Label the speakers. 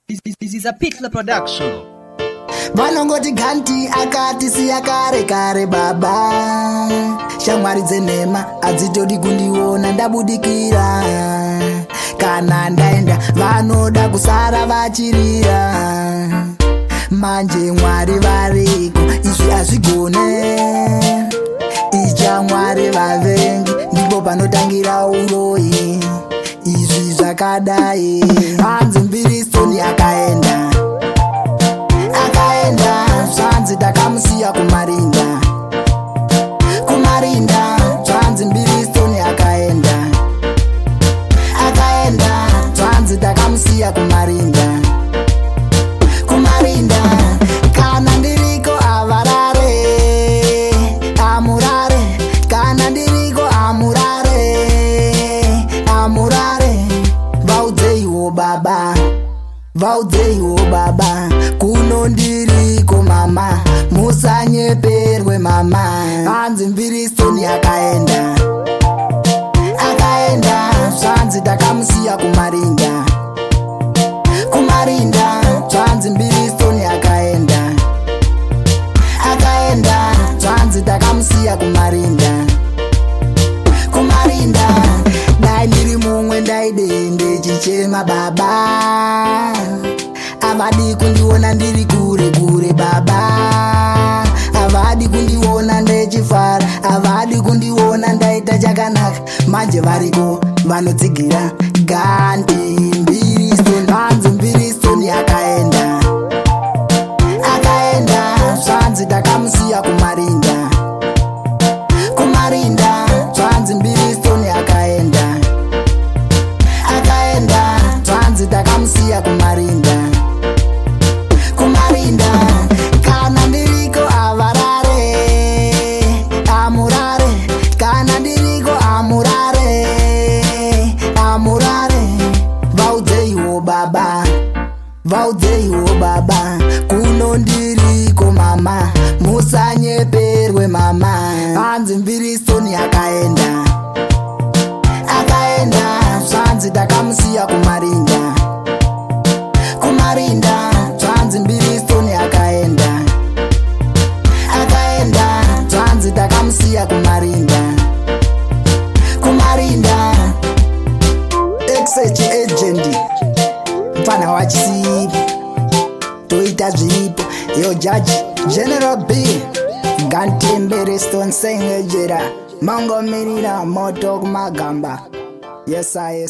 Speaker 1: This is a Pitler production.
Speaker 2: Vanongoti ganti akati siya kare kare baba. Shamwari dzenhema adzitodi kundiona ndabudikira. Kana ndaenda vanoda kusara vachirira. Manje Mwari variko izvi hazvigone. Icha Mwari vavengi ndipo panotangira uroyi. Izvi zvakadai hanzi Mbereston akaenda. Zvanzi takamusiya kumarinda. Zvanzi Mbereston akaenda. Zvanzi takamusiya kumarinda. Kana ndiriko avarare amurare. Kana ndiriko amurare. Vaudzeyiwo baba kuno ndiriko mama, musanyeperwe mama. Hanzi Mbereston akaenda. Zvanzi takamusiya kumarinda. Zvanzi Mbereston akaenda. Zvanzi takamusiya kumarinda. Dai ndiri mumwe ndaidende chichema baba. Avadi kundiona ndiri kure kure baba. Avadi kundiona ndechifara. Avadi kundiona ndaita chakanaka. Manje variko vanotsigira ganti Mbereston. Hanzi Mbereston akaenda. Zvanzi takamusiya kumarinda. Zvanzi Mbereston akaenda. Zvanzi takamusiya kumarinda. Kana ndiriko avarare amurare. Kana ndiriko amurare. Vaudzeyiwo baba kuno ndiriko mama, musanyeperwe mama. Hanzi Mbereston akaenda. Zvanzi takamusiya kumarinda. Zvanzi Mbereston akaenda. Zvanzi takamusiya kumarinda. Exechi agent mfana wachisipi toita zviripo. Yo judge General B ganti Mbereston sengejera mangomirira moto kumagamba. Yes I